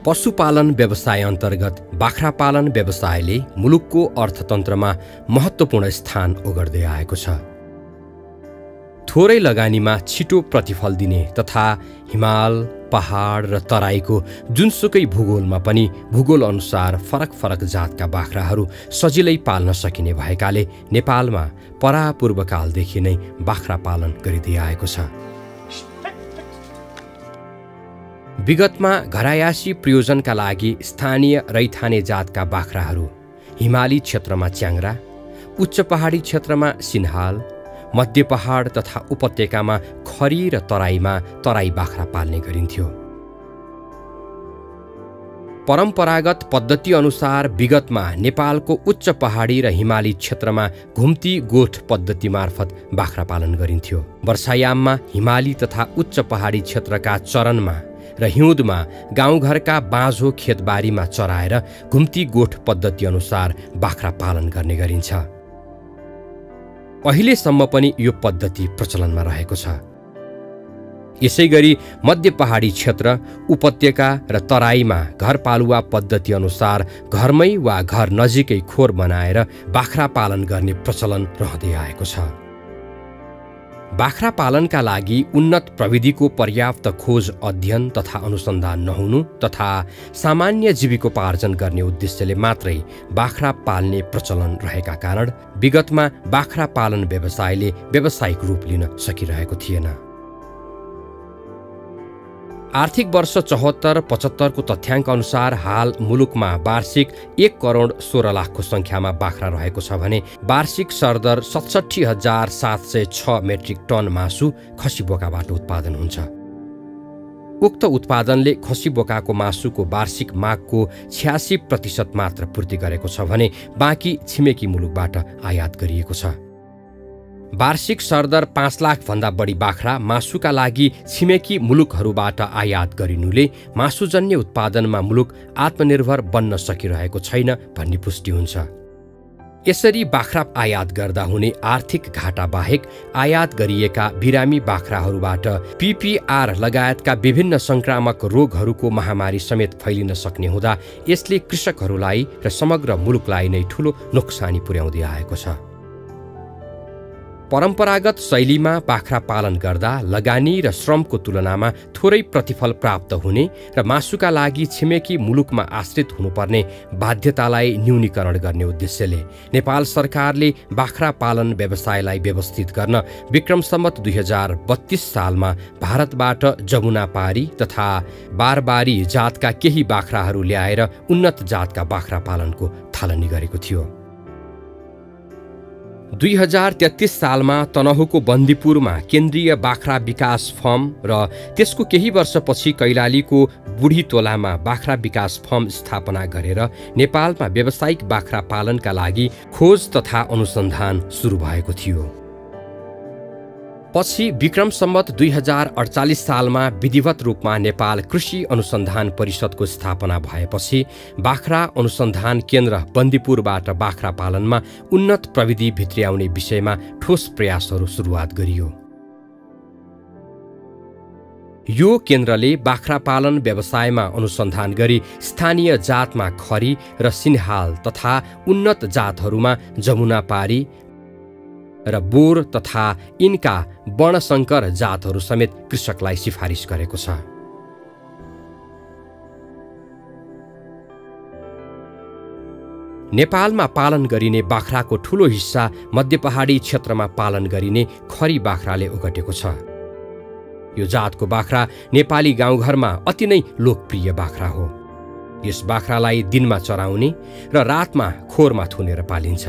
पशुपालन व्यवसाय अन्तर्गत बाख्रा पालन व्यवसायले मुलुकको अर्थतन्त्रमा महत्त्वपूर्ण स्थान ओगट्दै आएको छ। थोरै लगानीमा छिटो प्रतिफल दिने तथा हिमाल, पहाड र तराईको जुनसुकै भूगोलमा पनि भूगोल अनुसार फरक फरक जातका बाख्राहरू सजिलै पाल्न सकिने भएकाले नेपालमा परापूर्वकालदेखि नै बाख्रा पालन गरिँदै आएको छ। विगतमा घरायासी प्रयोजनका लागि स्थानीय रैथाने जातका बाख्राहरू हिमाली क्षेत्रमा च्याङ्ग्रा, उच्च पहाडी क्षेत्रमा सिन्हाल, मध्य पहाड तथा उपत्यकामा खरी र तराईमा तराई बाख्रा पाल्ने गरिन्थ्यो। परम्परागत पद्धति अनुसार विगतमा नेपालको उच्च पहाडी र हिमाली क्षेत्रमा घुम्ती गोठ पद्धति मार्फत बाख्रा पालन गरिन्थ्यो। वर्षायाममा हिमाली तथा उच्च पहाडी क्षेत्रका चरनमा र हिउँदमा गाउँघरका बाँझो खेतबारीमा चराएर घुम्ती गोठ पद्धति अनुसार बाख्रा पालन गर्ने गरिन्छ। अहिलेसम्म पनि यो पद्धति प्रचलनमा रहेको छ। यसैगरी मध्य पहाडी क्षेत्र, उपत्यका र तराईमा घरपालुवा पद्धति अनुसार घरमै वा घर नजिकै खोर बनाएर बाख्रा पालन गर्ने प्रचलन रहँदै आएको छ। बाख्रा पालनका लागि उन्नत प्रविधिको पर्याप्त खोज, अध्ययन तथा अनुसन्धान नहुनु तथा सामान्य जीविकोपार्जन गर्ने उद्देश्यले मात्रै बाख्रा पाल्ने प्रचलन रहेका कारण विगतमा बाख्रा पालन व्यवसायले व्यावसायिक रूप लिन सकिरहेको थिएन। आर्थिक वर्ष 74-75 को तथ्याङ्क अनुसार हाल मुलुकमा वार्षिक 1,16,00,000 को संख्यामा बाख्रा रहेको छ भने वार्षिक सरदर 67,706 मेट्रिक टन मासु खसी बोकाबाट उत्पादन हुन्छ। उक्त उत्पादनले खसी बोकाको मासुको वार्षिक मागको 86% मात्र पूर्ति गरेको छ भने बाँकी छिमेकी मुलुकबाट आयात गरिएको छ। वार्षिक सरदर 5 लाख भन्दा बढी बाख्रा मासुका लागि छिमेकी मुलुकहरूबाट आयात गरिनुले मासुजन्य उत्पादनमा मुलुक आत्मनिर्भर बन्न सकिरहेको छैन भन्ने पुष्टि हुन्छ। यसरी बाख्रा आयात गर्दा हुने आर्थिक घाटा बाहेक आयात गरिएका बिरामी बाख्राहरूबाट PPR लगायतका विभिन्न संक्रामक रोगहरूको महामारी समेत फैलिन सक्ने हुँदा यसले कृषकहरूलाई र समग्र मुलुकलाई नै ठूलो नोक्सानी पुर्याउँदै आएको छ। परम्परागत शैलीमा बाख्रा पालन गर्दा लगानी र श्रमको तुलनामा थोरै प्रतिफल प्राप्त हुने र मासुका लागि छिमेकी मुलुकमा आश्रित हुनुपर्ने बाध्यतालाई न्यूनीकरण गर्ने उद्देश्यले नेपाल सरकारले बाख्रा पालन व्यवसायलाई व्यवस्थित गर्न विक्रम सम्वत 2032 सालमा भारतबाट जमुनापारी तथा बारबारी जातका केही बाख्राहरू ल्याएर उन्नत जातका बाख्रा पालनको थालनी गरेको थियो। 2033 सालमा तनहुको बन्दीपुरमा केन्द्रीय बाख्रा विकास फर्म र त्यसको केही वर्षपछि कैलालीको बुढी तोलामा बाख्रा विकास फर्म स्थापना गरेर नेपालमा व्यावसायिक बाख्रा पालनका लागि खोज तथा अनुसन्धान सुरु भएको थियो। पछि विक्रम सम्वत 2048 सालमा विधिवत रूपमा नेपाल कृषि अनुसन्धान परिषदको स्थापना भएपछि बाख्रा अनुसन्धान केन्द्र बन्दीपुरबाट बाख्रा पालनमा उन्नत प्रविधि भित्र्याउने विषयमा ठोस प्रयासहरू सुरुवात गरियो। यो केन्द्रले बाख्रा पालन व्यवसायमा अनुसन्धान गरी स्थानीय जातमा खरी र सिन्हाल तथा उन्नत जातहरूमा जमुनापारी र बोर तथा यिनका वर्णशंकर जातहरू समेत कृषकलाई सिफारिस गरेको छ। नेपालमा पालन गरिने बाख्राको ठूलो हिस्सा मध्य पहाडी क्षेत्रमा पालन गरिने खरी बाख्राले ओगटेको छ। यो जातको बाख्रा नेपाली गाउँघरमा अति नै लोकप्रिय बाख्रा हो। यस बाख्रालाई दिनमा चराउने र रातमा खोरमा थुनेर पालिन्छ।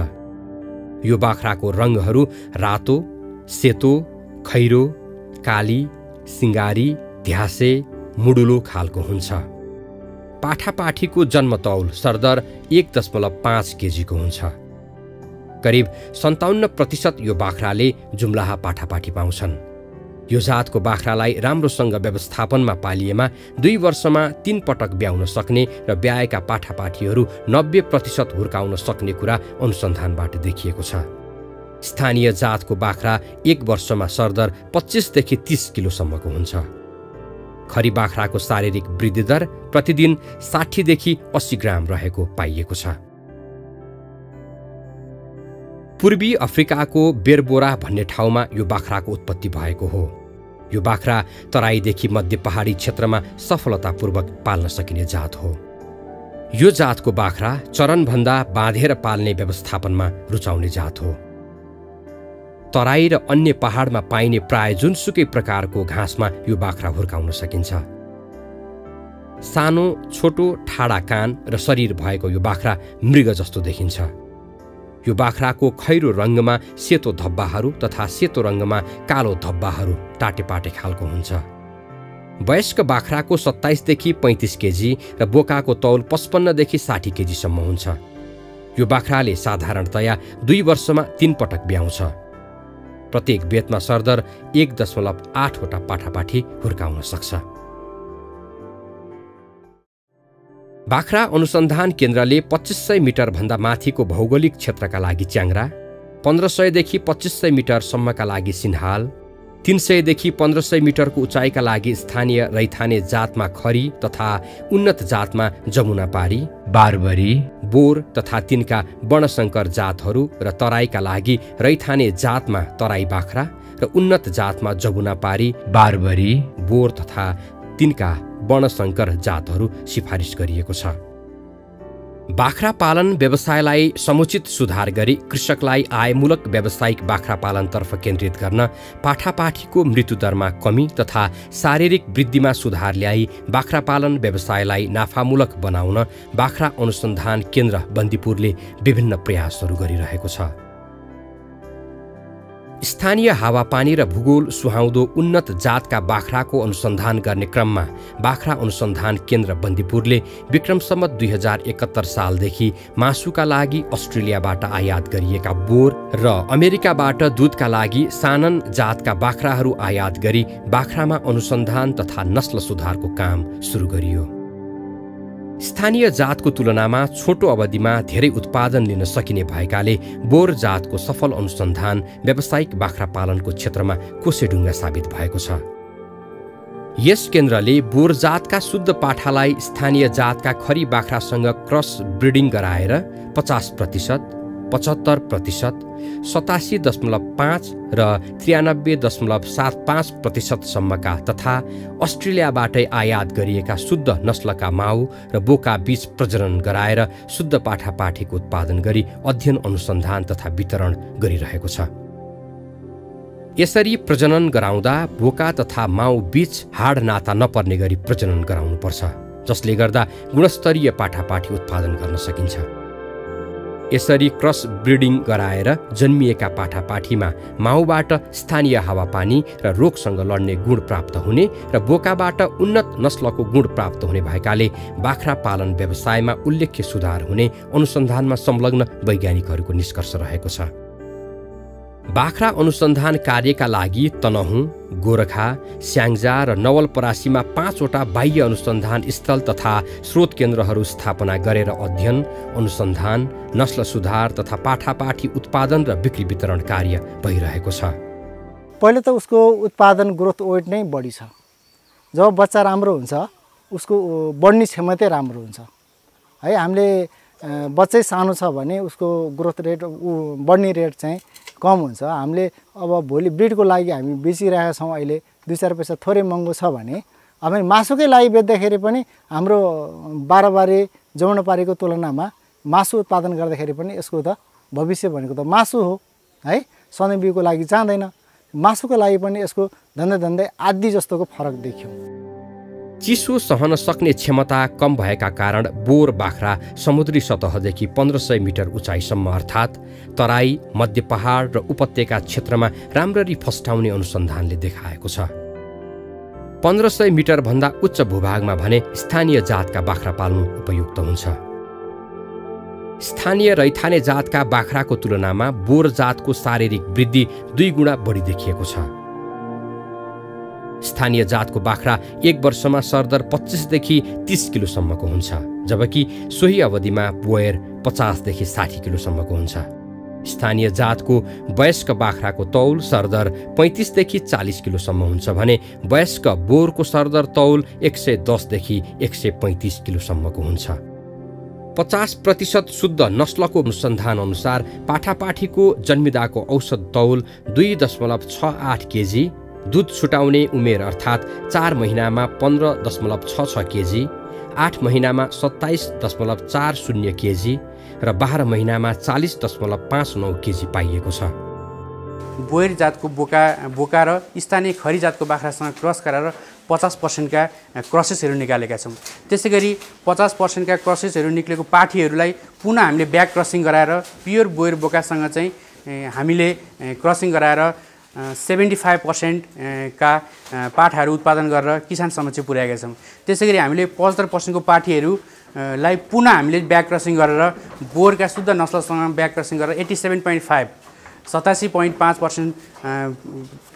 यो बाख्राको रङहरू रातो, सेतो, खैरो, काली, सिङ्गारी, ध्यासे, मुडुलो खालको हुन्छ। पाठापाठीको जन्मतौल सरदर 1.5 केजीको हुन्छ। करिब 57% यो बाख्राले जुम्लाहा पाठापाठी पाउँछन्। यो जातको बाख्रालाई राम्रोसँग व्यवस्थापनमा पालिएमा 2 वर्षमा 3 पटक ब्याउन सक्ने र ब्याएका पाठापाठीहरू 90% हुर्काउन सक्ने कुरा अनुसन्धानबाट देखिएको छ। स्थानीय जातको बाख्रा 1 वर्षमा सरदर 25 देखि 30 किलोसम्मको हुन्छ। खरी बाख्राको शारीरिक वृद्धि दर प्रतिदिन 60 देखि 80 ग्राम रहेको पाइएको छ। पूर्वी अफ्रिकाको बेरबोरा भन्ने ठाउँमा यो बाख्राको उत्पत्ति भएको हो। यो बाख्रा तराईदेखि मध्य पहाडी क्षेत्रमा सफलतापूर्वक पाल्न सकिने जात हो। यो जातको बाख्रा चरनभन्दा बाँधेर पाल्ने व्यवस्थापनमा रुचाउने जात हो। तराई र अन्य पहाडमा पाइने प्राय जुनसुकै प्रकारको घाँसमा यो बाख्रा हुर्काउन सकिन्छ। सानो छोटो ठाडा कान र शरीर भएको यो बाख्रा मृग जस्तो देखिन्छ। यो बाख्राको खैरो रङ्गमा सेतो धब्बाहरू तथा सेतो रङ्गमा कालो धब्बाहरू टाटेपाटे खालको हुन्छ। वयस्क बाख्राको 27 देखि 35 केजी र बोकाको तौल 55 देखि 60 केजीसम्म हुन्छ। यो बाख्राले साधारणतया 2 वर्षमा 3 पटक ब्याउँछ। प्रत्येक बेतमा सरदर 1.8 वटा पाठापाठी हुर्काउन सक्छ। बाख्रा अनुसन्धान केन्द्रले 2500 मिटर भन्दा माथिको भौगोलिक क्षेत्रका लागि च्याङ्रा, 1500 देखि 2500 मिटरसम्मका लागि सिन्हाल, 300 देखि 1500 मिटरको उचाइका लागि स्थानीय रैथाने जातमा खरी तथा उन्नत जातमा जमुनापारी, बारबरी, बोर तथा तिनका वर्णशंकर जातहरू र तराईका लागि रैथाने जातमा तराई बाख्रा र उन्नत जातमा जमुनापारी, बारबरी, बोर तथा तिनका वर्णशंकर जातहरू सिफारिस गरिएको छ। बाख्रा पालन व्यवसायलाई समुचित सुधार गरी कृषकलाई आयमूलक व्यावसायिक बाख्रा पालनतर्फ केन्द्रित गर्न, पाठापाठीको मृत्युदरमा कमी तथा शारीरिक वृद्धिमा सुधार ल्याई बाख्रा पालन व्यवसायलाई नाफामूलक बनाउन बाख्रा अनुसन्धान केन्द्र बन्दीपुरले विभिन्न प्रयासहरू गरिरहेको छ। स्थानीय हावापानी र भूगोल सुहाउँदो उन्नत जातका बाख्राको अनुसन्धान गर्ने क्रममा बाख्रा अनुसन्धान केन्द्र बन्दीपुरले विक्रम सम्वत 2071 सालदेखि मासुका लागि अस्ट्रेलियाबाट आयात गरिएका बोर र अमेरिकाबाट दूधका लागि सानन जातका बाख्राहरू आयात गरी बाख्रामा अनुसन्धान तथा नस्ल सुधारको काम सुरु गरियो। स्थानीय जातको तुलनामा छोटो अवधिमा धेरै उत्पादन लिन सकिने भएकाले बोर जातको सफल अनुसन्धान व्यावसायिक बाख्रा पालनको क्षेत्रमा कोसेढुङ्गा साबित भएको छ। यस केन्द्रले बोर जातका शुद्ध पाठालाई स्थानीय जातका खरी बाख्रासँग क्रस ब्रिडिङ गराएर 50%, 75%, 87.5 र 93.75% सम्मका तथा अस्ट्रेलियाबाटै आयात गरिएका शुद्ध नस्लका माउ र बोका बीच प्रजनन गराएर शुद्ध पाठापाठीको उत्पादन गरी अध्ययन अनुसन्धान तथा वितरण गरिरहेको छ। यसरी प्रजनन गराउँदा बोका तथा माउ बीच हाड नाता नपर्ने गरी प्रजनन गराउनुपर्छ, जसले गर्दा गुणस्तरीय पाठापाठी उत्पादन गर्न सकिन्छ। यसरी क्रस ब्रिडिङ गराएर जन्मिएका पाठापाठीमा माउबाट स्थानीय हावापानी र रोगसँग लड्ने गुण प्राप्त हुने र बोकाबाट उन्नत नस्लको गुण प्राप्त हुने भएकाले बाख्रा पालन व्यवसायमा उल्लेख्य सुधार हुने अनुसन्धानमा संलग्न वैज्ञानिकहरूको निष्कर्ष रहेको छ। बाख्रा अनुसन्धान कार्यका लागि तनहुँ, गोरखा, स्याङ्जा र नवलपरासीमा 5 वटा बाह्य अनुसन्धान स्थल तथा स्रोत केन्द्रहरू स्थापना गरेर अध्ययन, अनुसन्धान, नस्ल सुधार तथा पाठापाठी उत्पादन र बिक्री वितरण कार्य भइरहेको छ। पहिले त उसको उत्पादन ग्रोथ वेट नै बढी छ। जब बच्चा राम्रो हुन्छ उसको बढ्ने क्षमता राम्रो हुन्छ है। हामीले बच्चै सानो छ भने उसको ग्रोथ रेट बढ्ने रेट चाहिँ कम हुन्छ। हामीले अब भोलि ब्रिडको लागि हामी बेचिरहेका छौँ, अहिले 2-4 पैसा थोरै महँगो छ भने अब मासुकै लागि बेच्दाखेरि पनि हाम्रो बारबारी जमुनापारीको तुलनामा मासु उत्पादन गर्दाखेरि पनि यसको त भविष्य भनेको त मासु हो है। सधैँ बिउको लागि जाँदैन, मासुको लागि पनि यसको धन्दै आदि जस्तोको फरक देखियो। चिसो सहन सक्ने क्षमता कम भएका कारण बोर बाख्रा समुद्री सतहदेखि 1500 मिटर उचाइसम्म अर्थात् तराई, मध्य पहाड र उपत्यका क्षेत्रमा राम्ररी फस्टाउने अनुसन्धानले देखाएको छ। 1500 मिटर भन्दा उच्च भूभागमा भने स्थानीय जातका बाख्रा पाल्नु उपयुक्त हुन्छ। स्थानीय रैथाने जातका बाख्राको तुलनामा बोर जातको शारीरिक वृद्धि 2 गुणा बढी देखिएको छ। स्थानीय जातको बाख्रा 1 वर्षमा सरदर 25 देखि 30 किलोसम्मको हुन्छ, जबकि सोही अवधिमा बोयर 50 देखि 60 किलोसम्मको हुन्छ। स्थानीय जातको वयस्क बाख्राको तौल सरदर 35 देखि 40 किलोसम्म हुन्छ भने वयस्क बोरको सरदर तौल 110 देखि 135 किलोसम्मको हुन्छ। 50% शुद्ध नस्लको अनुसन्धान अनुसार पाठापाठीको जन्मिदाको औसत तौल 2.68 केजी, दुध छुटाउने उमेर अर्थात् 4 महिनामा 15.66 केजी, 8 महिनामा 27.40 केजी र 12 महिनामा 40.59 केजी पाइएको छ। बोयर जातको बोका र स्थानीय खरी जातको बाख्रासँग क्रस गराएर 50% का क्रसेसहरू निकालेका छौँ। त्यसै गरी 50% का क्रसेसहरू निक्लेको पाठीहरूलाई पुनः हामीले ब्याक क्रसिङ गराएर प्योर बोयर बोकासँग चाहिँ हामीले क्रसिङ गराएर 75% का पाठाहरू उत्पादन गरेर किसान समक्ष पुर्याएका छौँ। त्यसै गरी हामीले 75% को पाठीहरूलाई पुनः हामीले ब्याक क्रसिङ गरेर बोरका शुद्ध नस्लसँग ब्याक क्रसिङ गरेर 87.5 87.5%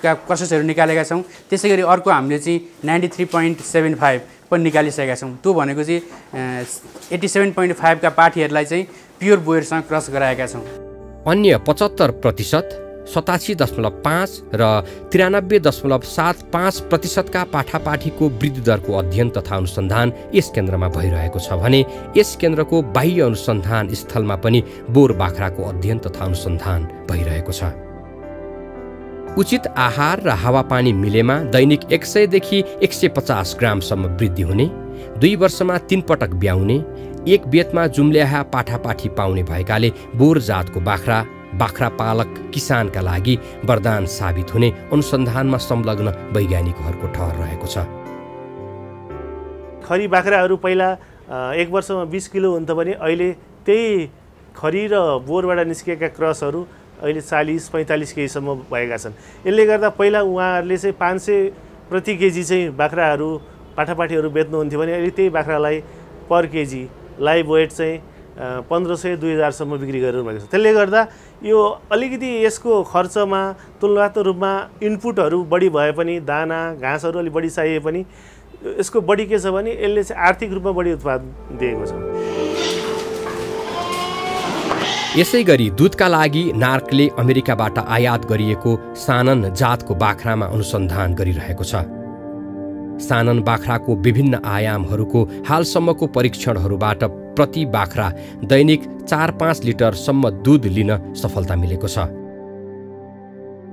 का क्रसेसहरू निकालेका छौँ। त्यसै गरी अर्को हामीले चाहिँ 93.75 पनि निकालिसकेका छौँ। त्यो भनेको चाहिँ 87.5 का पाठीहरूलाई चाहिँ प्योर बोयरसँग क्रस गराएका छौँ। अन्य 75% 87.5 र 93.75% का पाठापाठीको वृद्धि दरको अध्ययन तथा अनुसन्धान यस केन्द्रमा भइरहेको छ भने यस केन्द्रको बाह्य अनुसन्धान स्थलमा पनि बोर बाख्राको अध्ययन तथा अनुसन्धान भइरहेको छ। उचित आहार र हावापानी मिलेमा दैनिक 100 देखि 150 ग्रामसम्म वृद्धि हुने, 2 वर्षमा 3 पटक ब्याउने, एक बेतमा जुम्ल्याहा पाठापाठी पाउने भएकाले बोर जातको बाख्रा पालक किसानका लागि वरदान साबित हुने अनुसन्धानमा संलग्न वैज्ञानिकहरूको ठहर रहेको छ। खरी बाख्राहरू पहिला 1 वर्षमा 20 किलो हुन्थ्यो भने अहिले त्यही खरी र बोरबाट निस्केका क्रसहरू अहिले 40-45 केजीसम्म भएका छन्। यसले गर्दा पहिला उहाँहरूले चाहिँ 500 प्रति केजी चाहिँ बाख्राहरू पाठापाठीहरू बेच्नुहुन्थ्यो भने अहिले त्यही बाख्रालाई पर केजी लाइभ वेट चाहिँ 1500-2000सम्म बिक्री गरिरहनु भएको छ। त्यसले गर्दा यो अलिकति यसको खर्चमा तुलनात्मक रूपमा इनपुटहरू बढी भए पनि दाना घाँसहरू अलि बढी चाहिए पनि यसको बढी के छ भने यसले चाहिँ आर्थिक रूपमा बढी उत्पादन दिएको छ। यसै गरी दुधका लागि नार्कले अमेरिकाबाट आयात गरिएको सानन जातको बाख्रामा अनुसन्धान गरिरहेको छ। सानन बाख्राको विभिन्न आयामहरूको हालसम्मको परीक्षणहरूबाट प्रति बाख्रा दैनिक 4-5 लिटरसम्म दूध लिन सफलता मिलेको छ।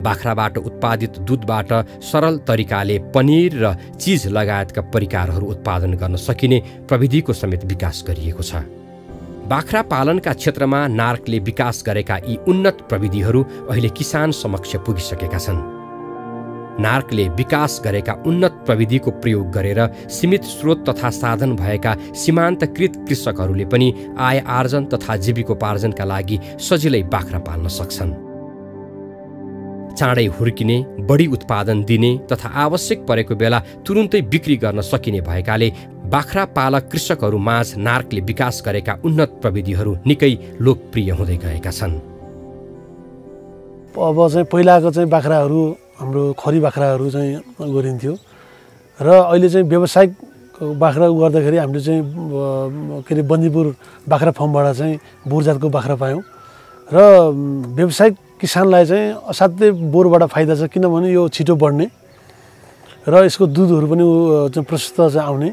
बाख्राबाट उत्पादित दूधबाट सरल तरिकाले पनिर र चीज लगायतका परिकारहरू उत्पादन गर्न सकिने प्रविधिको समेत विकास गरिएको छ। बाख्रा पालनका क्षेत्रमा नार्कले विकास गरेका यी उन्नत प्रविधिहरू अहिले किसान समक्ष पुगिसकेका छन्। नार्कले विकास गरेका उन्नत प्रविधिको प्रयोग गरेर सीमित स्रोत तथा साधन भएका सीमान्तकृत कृषकहरूले पनि आय आर्जन तथा जीविकोपार्जनका लागि सजिलै बाख्रा पाल्न सक्छन्। चाँडै हुर्किने, बढी उत्पादन दिने तथा आवश्यक परेको बेला तुरुन्तै बिक्री गर्न सकिने भएकाले बाख्रा पालक कृषकहरू माझ नार्कले विकास गरेका उन्नत प्रविधिहरू निकै लोकप्रिय हुँदै गएका छन्। अब चाहिँ पहिलाको चाहिँ बाख्राहरू हाम्रो खरी बाख्राहरू चाहिँ गरिन्थ्यो र अहिले चाहिँ व्यावसायिक बाख्रा गर्दाखेरि हामीले चाहिँ के अरे बन्दीपुर बाख्रा फर्मबाट चाहिँ बोर जातको बाख्रा पायौँ र व्यावसायिक किसानलाई चाहिँ असाध्यै बोरबाट फाइदा छ, किनभने यो छिटो बढ्ने र यसको दुधहरू पनि चाहिँ प्रशस्त चाहिँ आउने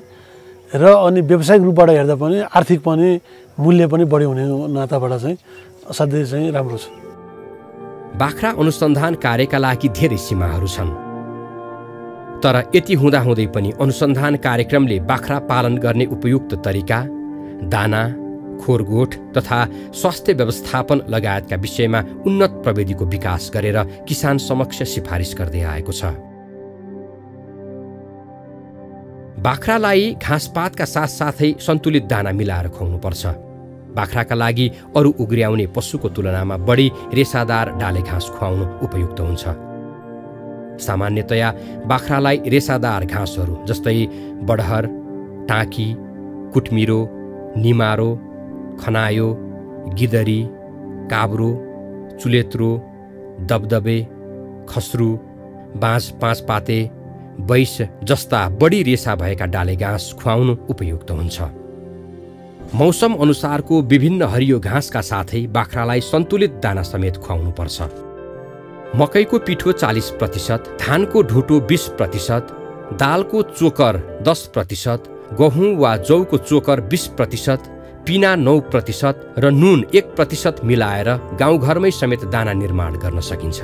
र अनि व्यावसायिक रूपबाट हेर्दा पनि आर्थिक पनि मूल्य पनि बढी हुने नाताबाट चाहिँ असाध्यै चाहिँ राम्रो छ। बाख्रा अनुसन्धान कार्यका लागि धेरै सीमाहरू छन्, तर यति हुँदाहुँदै पनि अनुसन्धान कार्यक्रमले बाख्रा पालन गर्ने उपयुक्त तरिका, दाना, खोरगोठ तथा स्वास्थ्य व्यवस्थापन लगायतका विषयमा उन्नत प्रविधिको विकास गरेर किसान समक्ष सिफारिस गर्दै आएको छ। बाख्रालाई घाँसपातका साथसाथै सन्तुलित दाना मिलाएर खुवाउनुपर्छ। बाख्राका लागि अरू उग्र्याउने पशुको तुलनामा बढी रेसादार डाले घाँस खुवाउनु उपयुक्त हुन्छ। सामान्यतया बाख्रालाई रेसादार घाँसहरू जस्तै बडहर, टाँकी, कुटमिरो, निमारो, खनायो, गिदरी, काब्रो, चुलेत्रो, दबदबे, खस्रु, बाँझ 5 पाते, बैस जस्ता बढी रेसा भएका डाले घाँस खुवाउनु उपयुक्त हुन्छ। मौसम अनुसारको विभिन्न हरियो घाँसका साथै बाख्रालाई सन्तुलित दाना समेत खुवाउनुपर्छ। मकैको पिठो 40%, धानको ढुटो 20%, दालको चोकर 10%, गहुँ वा जौको चोकर 20%, पिना 9% र नुन 1% मिलाएर गाउँघरमै समेत दाना निर्माण गर्न सकिन्छ।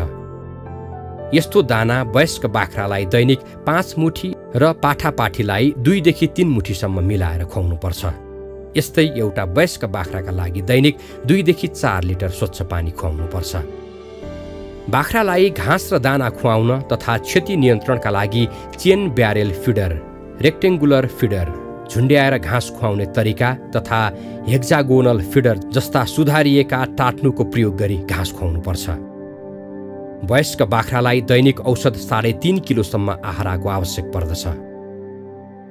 यस्तो दाना वयस्क बाख्रालाई दैनिक 5 मुठी र पाठापाठीलाई 2 देखि 3 मुठीसम्म मिलाएर खुवाउनुपर्छ। यस्तै एउटा वयस्क बाख्राका लागि दैनिक 2 देखि 4 लिटर स्वच्छ पानी खुवाउनुपर्छ। बाख्रालाई घाँस र दाना खुवाउन तथा क्षति नियन्त्रणका लागि chain barrel feeder, rectangular feeder, झुन्ड्याएर घाँस खुवाउने तरिका तथा हेक्जागोनल फिडर जस्ता सुधारिएका टाट्नुको प्रयोग गरी घाँस खुवाउनुपर्छ। वयस्क बाख्रालाई दैनिक औसत 3.5 किलोसम्म आहाराको आवश्यक पर्दछ।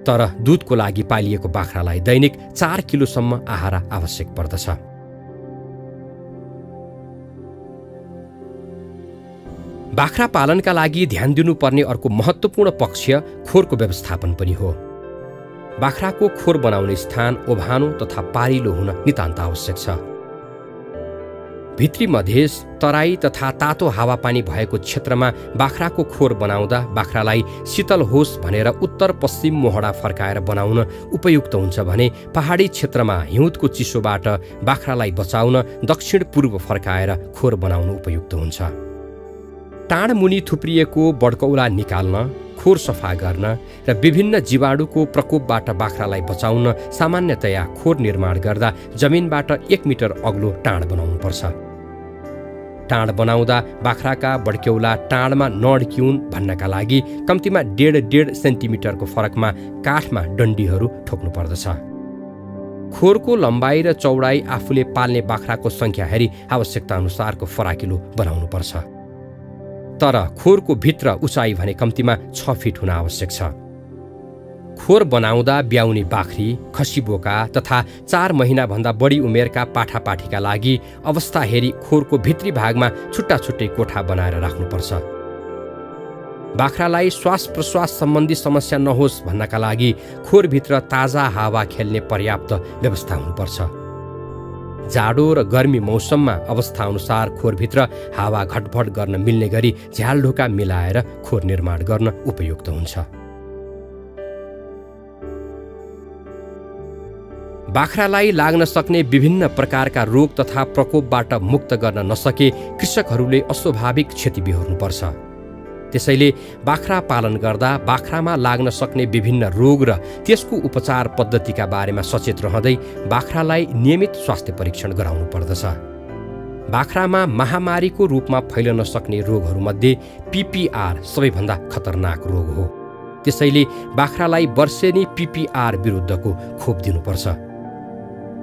तर दुधको लागि पालिएको बाख्रालाई दैनिक 4 किलोसम्म आहारा आवश्यक पर्दछ। बाख्रा पालनका लागि ध्यान दिनुपर्ने अर्को महत्त्वपूर्ण पक्ष खोरको व्यवस्थापन पनि हो। बाख्राको खोर बनाउने स्थान ओभानो तथा पारिलो हुन नितान्त आवश्यक छ। भित्री मधेस, तराई तथा तातो हावापानी भएको क्षेत्रमा बाख्राको खोर बनाउँदा बाख्रालाई शीतल होस् भनेर उत्तर पश्चिम मोहडा फर्काएर बनाउन उपयुक्त हुन्छ भने पहाडी क्षेत्रमा हिउँदको चिसोबाट बाख्रालाई बचाउन दक्षिण पूर्व फर्काएर खोर बनाउन उपयुक्त हुन्छ। टाढमुनि थुप्रिएको बड्कौला निकाल्न, खोर सफा गर्न र विभिन्न जीवाणुको प्रकोपबाट बाख्रालाई बचाउन सामान्यतया खोर निर्माण गर्दा जमिनबाट 1 मिटर अग्लो टाँड बनाउनुपर्छ। टाँड बनाउँदा बाख्राका बड्क्यौला टाँडमा नअड्किउन् भन्नका लागि कम्तीमा 1.5 सेन्टिमिटरको फरकमा काठमा डन्डीहरू ठोक्नु पर्दछ। खोरको लम्बाइ र चौडाइ आफूले पाल्ने बाख्राको सङ्ख्या हेरी आवश्यकता अनुसारको फराकिलो बनाउनुपर्छ। तर खोरको भित्र उचाइ भने कम्तीमा 6 फिट हुन आवश्यक छ। खोर बनाउँदा ब्याउने बाख्री, खसी बोका तथा 4 महिनाभन्दा बढी उमेरका पाठापाठीका लागि अवस्था हेरी खोरको भित्री भागमा छुट्टा छुट्टै कोठा बनाएर राख्नुपर्छ। बाख्रालाई श्वास प्रश्वास सम्बन्धी समस्या नहोस् भन्नका लागि खोरभित्र ताजा हावा खेल्ने पर्याप्त व्यवस्था हुनुपर्छ। जाडो र गर्मी मौसममा अवस्था अनुसार खोरभित्र हावा घटबड गर्न मिल्ने गरी झ्यालढोका मिलाएर खोर निर्माण गर्न उपयुक्त हुन्छ। बाख्रालाई लाग्न सक्ने विभिन्न प्रकारका रोग तथा प्रकोपबाट मुक्त गर्न नसके कृषकहरूले अस्वाभाविक क्षति बिहोर्नुपर्छ। त्यसैले बाख्रा पालन गर्दा बाख्रामा लाग्न सक्ने विभिन्न रोग र त्यसको उपचार पद्धतिका बारेमा सचेत रहँदै बाख्रालाई नियमित स्वास्थ्य परीक्षण गराउनु पर्दछ। बाख्रामा महामारीको रूपमा फैलन सक्ने रोगहरूमध्ये पिपिआर सबैभन्दा खतरनाक रोग हो। त्यसैले बाख्रालाई वर्षेनी पिपिआर विरुद्धको खोप दिनुपर्छ।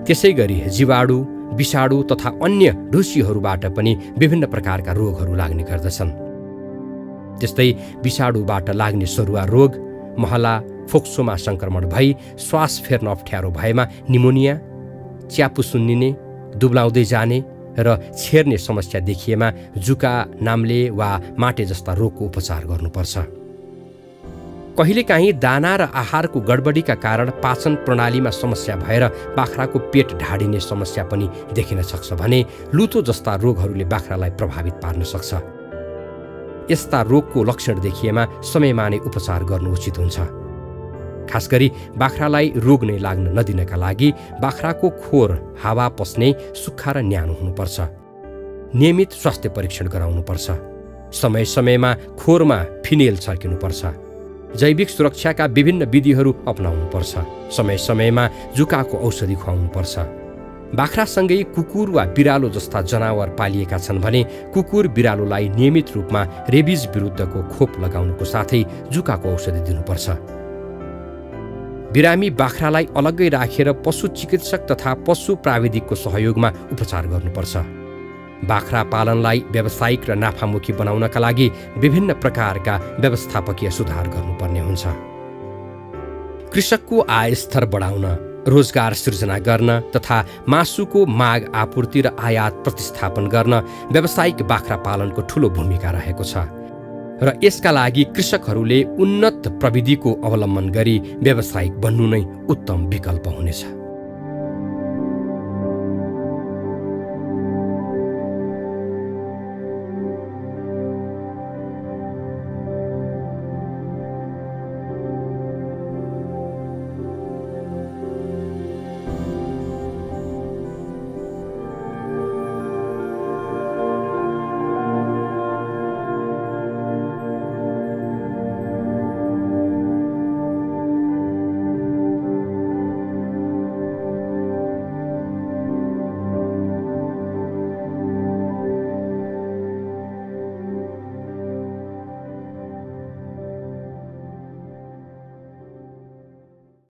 त्यसै गरी जीवाणु, विषाणु तथा अन्य ढुसीहरूबाट पनि विभिन्न प्रकारका रोगहरू लाग्ने गर्दछन्। त्यस्तै विषाणुबाट लाग्ने सरुवा रोग, महला, फोक्सोमा संक्रमण भई श्वास फेर्न अप्ठ्यारो भएमा निमोनिया, च्यापु सुन्निने, दुब्लाउँदै जाने र छेर्ने समस्या देखिएमा जुका, नाम्ले वा माटे जस्ता रोगको उपचार गर्नुपर्छ। कहिलेकाहीँ दाना र आहारको गडबडीका कारण पाचन प्रणालीमा समस्या भएर बाख्राको पेट ढाडिने समस्या पनि देखिन सक्छ भने लुतो जस्ता रोगहरूले बाख्रालाई प्रभावित पार्न सक्छ। यस्ता रोगको लक्षण देखिएमा समयमा नै उपचार गर्नु उचित हुन्छ। खास गरी बाख्रालाई रोग नै लाग्न नदिनका लागि बाख्राको खोर हावा पस्ने, सुक्खा र न्यानो हुनुपर्छ। नियमित स्वास्थ्य परीक्षण गराउनुपर्छ। समय समयमा खोरमा फिनेल छर्किनुपर्छ। जैविक सुरक्षाका विभिन्न विधिहरू अपनाउनुपर्छ। समय समयमा जुकाको औषधि खुवाउनुपर्छ। बाख्रासँगै कुकुर वा बिरालो जस्ता जनावर पालिएका छन् भने कुकुर बिरालोलाई नियमित रूपमा रेबिज विरुद्धको खोप लगाउनुको साथै जुकाको औषधि दिनुपर्छ। बिरामी बाख्रालाई अलग्गै राखेर पशु चिकित्सक तथा पशु प्राविधिकको सहयोगमा उपचार गर्नुपर्छ। बाख्रा पालनलाई व्यावसायिक र नाफामुखी बनाउनका लागि विभिन्न प्रकारका व्यवस्थापकीय सुधार गर्नुपर्ने हुन्छ। कृषकको आय स्तर बढाउन, रोजगार सृजना गर्न तथा मासुको माग आपूर्ति र आयात प्रतिस्थापन गर्न व्यावसायिक बाख्रा पालनको ठूलो भूमिका रहेको छ र यसका लागि कृषकहरूले उन्नत प्रविधिको अवलम्बन गरी व्यावसायिक बन्नु नै उत्तम विकल्प हुनेछ।